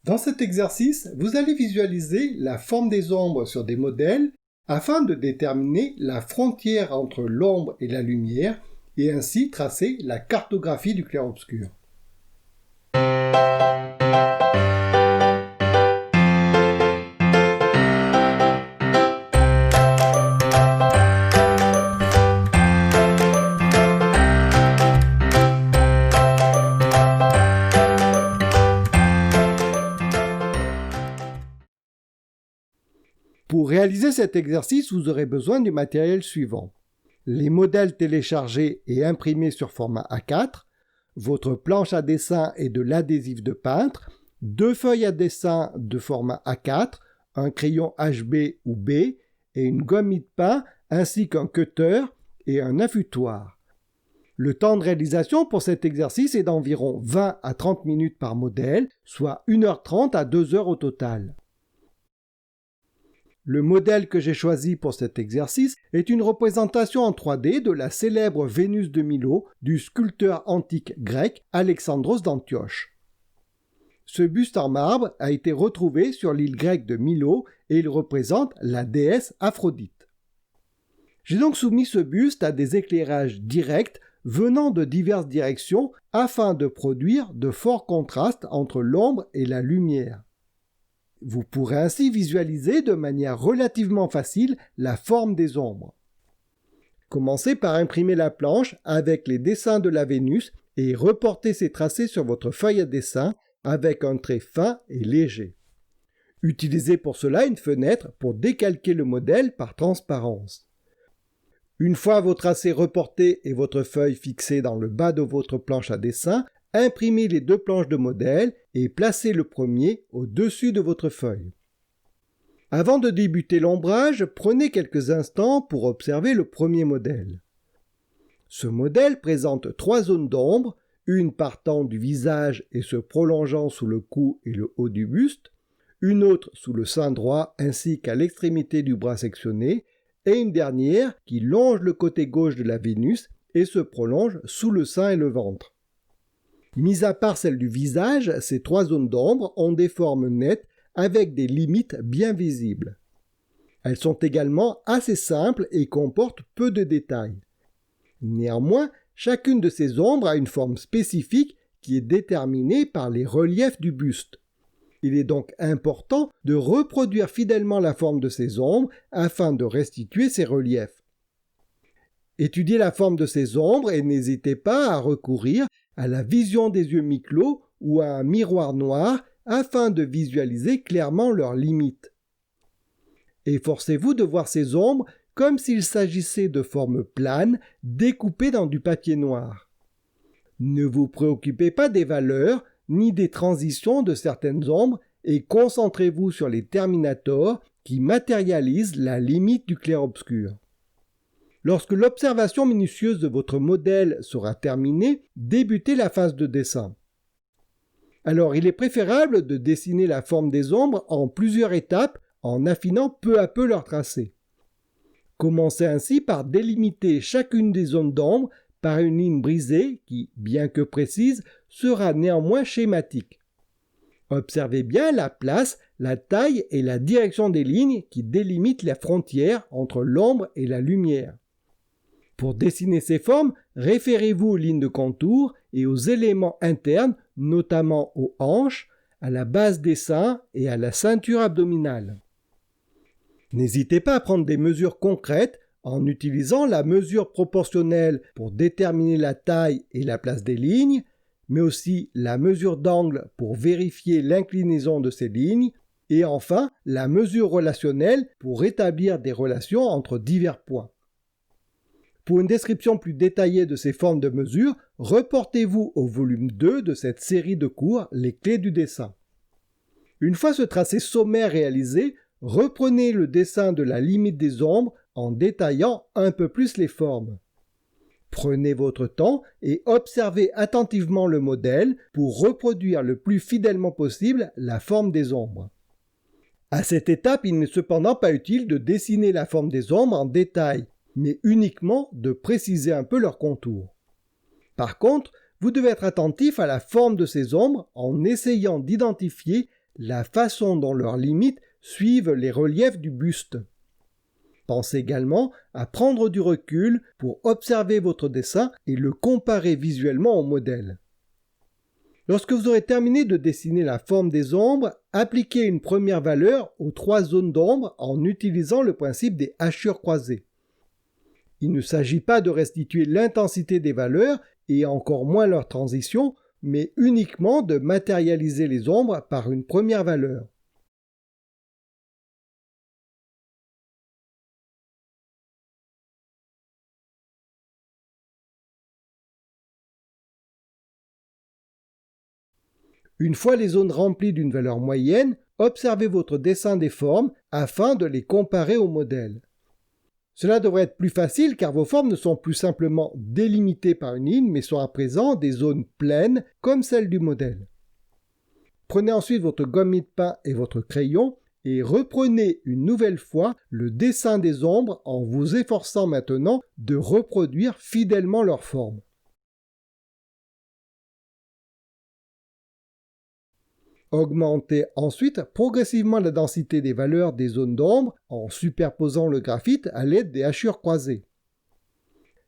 Dans cet exercice, vous allez visualiser la forme des ombres sur des modèles afin de déterminer la frontière entre l'ombre et la lumière et ainsi tracer la cartographie du clair-obscur. Pour réaliser cet exercice, vous aurez besoin du matériel suivant. Les modèles téléchargés et imprimés sur format A4, votre planche à dessin et de l'adhésif de peintre, 2 feuilles à dessin de format A4, un crayon HB ou B et une gomme mie-de-pain ainsi qu'un cutter et un affûtoir. Le temps de réalisation pour cet exercice est d'environ 20 à 30 minutes par modèle, soit 1h30 à 2h au total. Le modèle que j'ai choisi pour cet exercice est une représentation en 3D de la célèbre Vénus de Milo du sculpteur antique grec Alexandros d'Antioche. Ce buste en marbre a été retrouvé sur l'île grecque de Milo et il représente la déesse Aphrodite. J'ai donc soumis ce buste à des éclairages directs venant de diverses directions afin de produire de forts contrastes entre l'ombre et la lumière. Vous pourrez ainsi visualiser de manière relativement facile la forme des ombres. Commencez par imprimer la planche avec les dessins de la Vénus et reportez ces tracés sur votre feuille à dessin avec un trait fin et léger. Utilisez pour cela une fenêtre pour décalquer le modèle par transparence. Une fois vos tracés reportés et votre feuille fixée dans le bas de votre planche à dessin, imprimez les 2 planches de modèle et placez le premier au-dessus de votre feuille. Avant de débuter l'ombrage, prenez quelques instants pour observer le premier modèle. Ce modèle présente 3 zones d'ombre, une partant du visage et se prolongeant sous le cou et le haut du buste, une autre sous le sein droit ainsi qu'à l'extrémité du bras sectionné, et une dernière qui longe le côté gauche de la Vénus et se prolonge sous le sein et le ventre. Mis à part celle du visage, ces 3 zones d'ombre ont des formes nettes avec des limites bien visibles. Elles sont également assez simples et comportent peu de détails. Néanmoins, chacune de ces ombres a une forme spécifique qui est déterminée par les reliefs du buste. Il est donc important de reproduire fidèlement la forme de ces ombres afin de restituer ces reliefs. Étudiez la forme de ces ombres et n'hésitez pas à recourir à la vision des yeux mi-clos ou à un miroir noir afin de visualiser clairement leurs limites. Efforcez-vous de voir ces ombres comme s'il s'agissait de formes planes découpées dans du papier noir. Ne vous préoccupez pas des valeurs ni des transitions de certaines ombres et concentrez-vous sur les terminators qui matérialisent la limite du clair-obscur. Lorsque l'observation minutieuse de votre modèle sera terminée, débutez la phase de dessin. Alors, il est préférable de dessiner la forme des ombres en plusieurs étapes en affinant peu à peu leur tracé. Commencez ainsi par délimiter chacune des zones d'ombre par une ligne brisée qui, bien que précise, sera néanmoins schématique. Observez bien la place, la taille et la direction des lignes qui délimitent la frontière entre l'ombre et la lumière. Pour dessiner ces formes, référez-vous aux lignes de contour et aux éléments internes, notamment aux hanches, à la base des seins et à la ceinture abdominale. N'hésitez pas à prendre des mesures concrètes en utilisant la mesure proportionnelle pour déterminer la taille et la place des lignes, mais aussi la mesure d'angle pour vérifier l'inclinaison de ces lignes, et enfin la mesure relationnelle pour établir des relations entre divers points. Pour une description plus détaillée de ces formes de mesure, reportez-vous au volume 2 de cette série de cours Les clés du dessin. Une fois ce tracé sommaire réalisé, reprenez le dessin de la limite des ombres en détaillant un peu plus les formes. Prenez votre temps et observez attentivement le modèle pour reproduire le plus fidèlement possible la forme des ombres. À cette étape, il n'est cependant pas utile de dessiner la forme des ombres en détail, mais uniquement de préciser un peu leur contour. Par contre, vous devez être attentif à la forme de ces ombres en essayant d'identifier la façon dont leurs limites suivent les reliefs du buste. Pensez également à prendre du recul pour observer votre dessin et le comparer visuellement au modèle. Lorsque vous aurez terminé de dessiner la forme des ombres, appliquez une première valeur aux 3 zones d'ombre en utilisant le principe des hachures croisées. Il ne s'agit pas de restituer l'intensité des valeurs et encore moins leur transition, mais uniquement de matérialiser les ombres par une première valeur. Une fois les zones remplies d'une valeur moyenne, observez votre dessin des formes afin de les comparer au modèle. Cela devrait être plus facile car vos formes ne sont plus simplement délimitées par une ligne mais sont à présent des zones pleines comme celles du modèle. Prenez ensuite votre gomme mie-de-pain et votre crayon et reprenez une nouvelle fois le dessin des ombres en vous efforçant maintenant de reproduire fidèlement leur forme. Augmentez ensuite progressivement la densité des valeurs des zones d'ombre en superposant le graphite à l'aide des hachures croisées.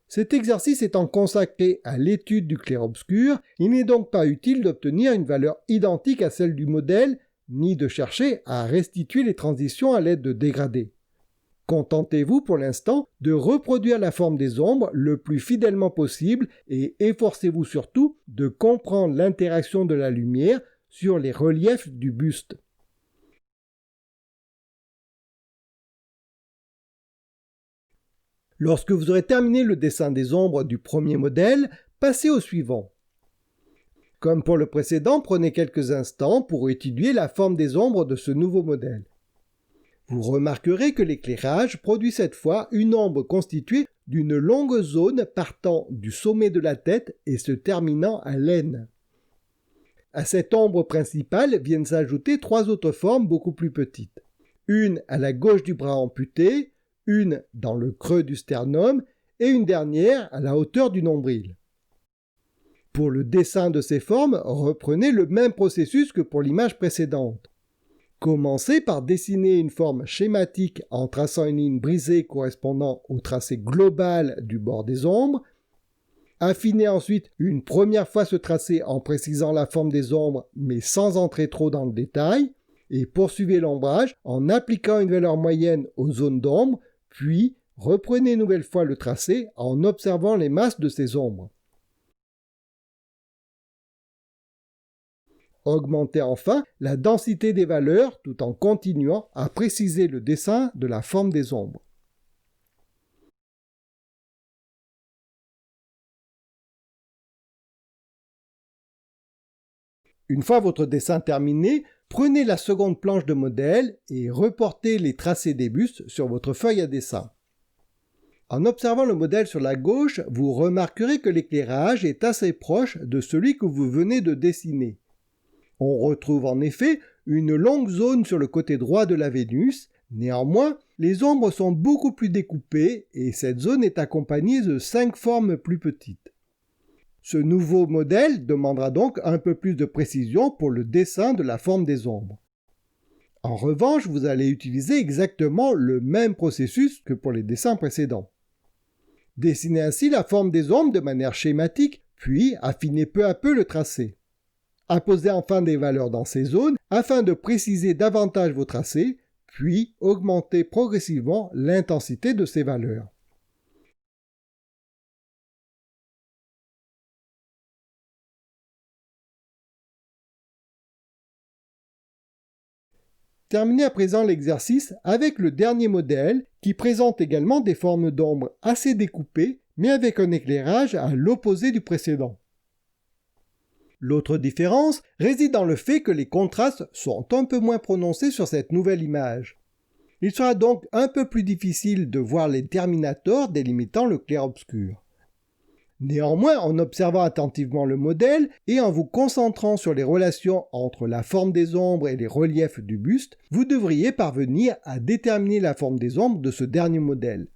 Cet exercice étant consacré à l'étude du clair-obscur, il n'est donc pas utile d'obtenir une valeur identique à celle du modèle, ni de chercher à restituer les transitions à l'aide de dégradés. Contentez-vous pour l'instant de reproduire la forme des ombres le plus fidèlement possible et efforcez-vous surtout de comprendre l'interaction de la lumière sur les reliefs du buste. Lorsque vous aurez terminé le dessin des ombres du premier modèle, passez au suivant. Comme pour le précédent, prenez quelques instants pour étudier la forme des ombres de ce nouveau modèle. Vous remarquerez que l'éclairage produit cette fois une ombre constituée d'une longue zone partant du sommet de la tête et se terminant à l'aine. À cette ombre principale viennent s'ajouter 3 autres formes beaucoup plus petites. Une à la gauche du bras amputé, une dans le creux du sternum et une dernière à la hauteur du nombril. Pour le dessin de ces formes, reprenez le même processus que pour l'image précédente. Commencez par dessiner une forme schématique en traçant une ligne brisée correspondant au tracé global du bord des ombres. Affinez ensuite une première fois ce tracé en précisant la forme des ombres mais sans entrer trop dans le détail. Et poursuivez l'ombrage en appliquant une valeur moyenne aux zones d'ombre, puis reprenez une nouvelle fois le tracé en observant les masses de ces ombres. Augmentez enfin la densité des valeurs tout en continuant à préciser le dessin de la forme des ombres. Une fois votre dessin terminé, prenez la seconde planche de modèle et reportez les tracés des bustes sur votre feuille à dessin. En observant le modèle sur la gauche, vous remarquerez que l'éclairage est assez proche de celui que vous venez de dessiner. On retrouve en effet une longue zone sur le côté droit de la Vénus. Néanmoins, les ombres sont beaucoup plus découpées et cette zone est accompagnée de 5 formes plus petites. Ce nouveau modèle demandera donc un peu plus de précision pour le dessin de la forme des ombres. En revanche, vous allez utiliser exactement le même processus que pour les dessins précédents. Dessinez ainsi la forme des ombres de manière schématique, puis affinez peu à peu le tracé. Apposez enfin des valeurs dans ces zones afin de préciser davantage vos tracés, puis augmentez progressivement l'intensité de ces valeurs. Terminez à présent l'exercice avec le dernier modèle qui présente également des formes d'ombre assez découpées mais avec un éclairage à l'opposé du précédent. L'autre différence réside dans le fait que les contrastes sont un peu moins prononcés sur cette nouvelle image. Il sera donc un peu plus difficile de voir les terminators délimitant le clair-obscur. Néanmoins, en observant attentivement le modèle et en vous concentrant sur les relations entre la forme des ombres et les reliefs du buste, vous devriez parvenir à déterminer la forme des ombres de ce dernier modèle.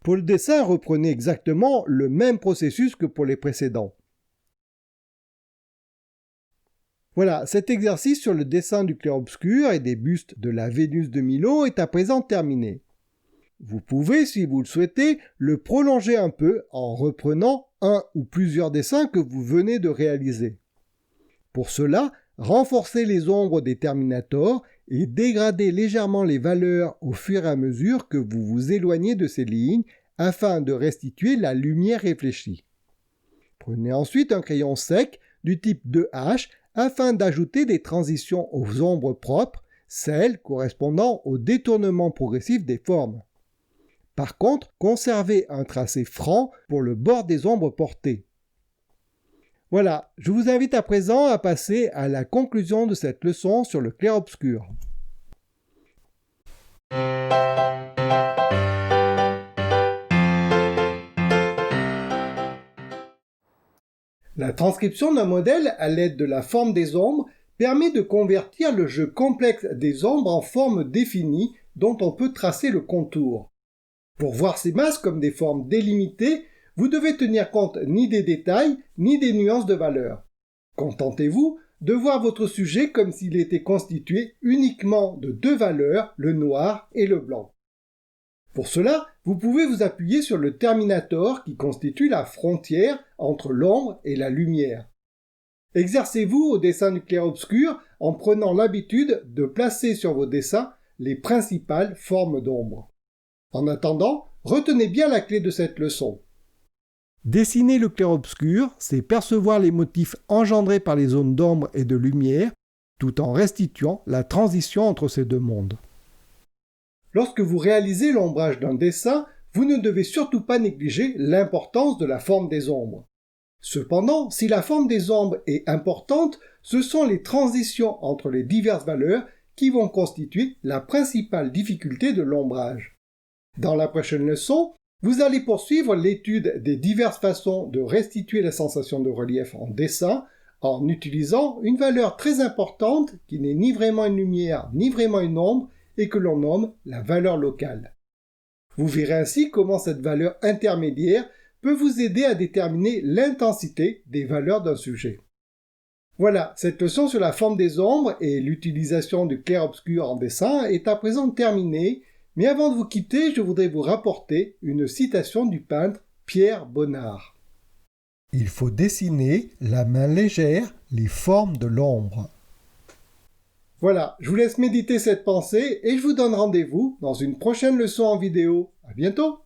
Pour le dessin, reprenez exactement le même processus que pour les précédents. Voilà, cet exercice sur le dessin du clair-obscur et des bustes de la Vénus de Milo est à présent terminé. Vous pouvez, si vous le souhaitez, le prolonger un peu en reprenant un ou plusieurs dessins que vous venez de réaliser. Pour cela, renforcez les ombres des terminators et dégradez légèrement les valeurs au fur et à mesure que vous vous éloignez de ces lignes afin de restituer la lumière réfléchie. Prenez ensuite un crayon sec du type 2H afin d'ajouter des transitions aux ombres propres, celles correspondant au détournement progressif des formes. Par contre, conservez un tracé franc pour le bord des ombres portées. Voilà, je vous invite à présent à passer à la conclusion de cette leçon sur le clair-obscur. La transcription d'un modèle à l'aide de la forme des ombres permet de convertir le jeu complexe des ombres en formes définies dont on peut tracer le contour. Pour voir ces masses comme des formes délimitées, vous devez tenir compte ni des détails ni des nuances de valeur. Contentez-vous de voir votre sujet comme s'il était constitué uniquement de deux valeurs, le noir et le blanc. Pour cela, vous pouvez vous appuyer sur le terminator qui constitue la frontière entre l'ombre et la lumière. Exercez-vous au dessin du clair-obscur en prenant l'habitude de placer sur vos dessins les principales formes d'ombre. En attendant, retenez bien la clé de cette leçon. Dessiner le clair-obscur, c'est percevoir les motifs engendrés par les zones d'ombre et de lumière, tout en restituant la transition entre ces deux mondes. Lorsque vous réalisez l'ombrage d'un dessin, vous ne devez surtout pas négliger l'importance de la forme des ombres. Cependant, si la forme des ombres est importante, ce sont les transitions entre les diverses valeurs qui vont constituer la principale difficulté de l'ombrage. Dans la prochaine leçon, vous allez poursuivre l'étude des diverses façons de restituer la sensation de relief en dessin en utilisant une valeur très importante qui n'est ni vraiment une lumière ni vraiment une ombre et que l'on nomme la valeur locale. Vous verrez ainsi comment cette valeur intermédiaire peut vous aider à déterminer l'intensité des valeurs d'un sujet. Voilà, cette leçon sur la forme des ombres et l'utilisation du clair-obscur en dessin est à présent terminée, mais avant de vous quitter, je voudrais vous rapporter une citation du peintre Pierre Bonnard. « Il faut dessiner, la main légère, les formes de l'ombre. » Voilà, je vous laisse méditer cette pensée et je vous donne rendez-vous dans une prochaine leçon en vidéo. À bientôt!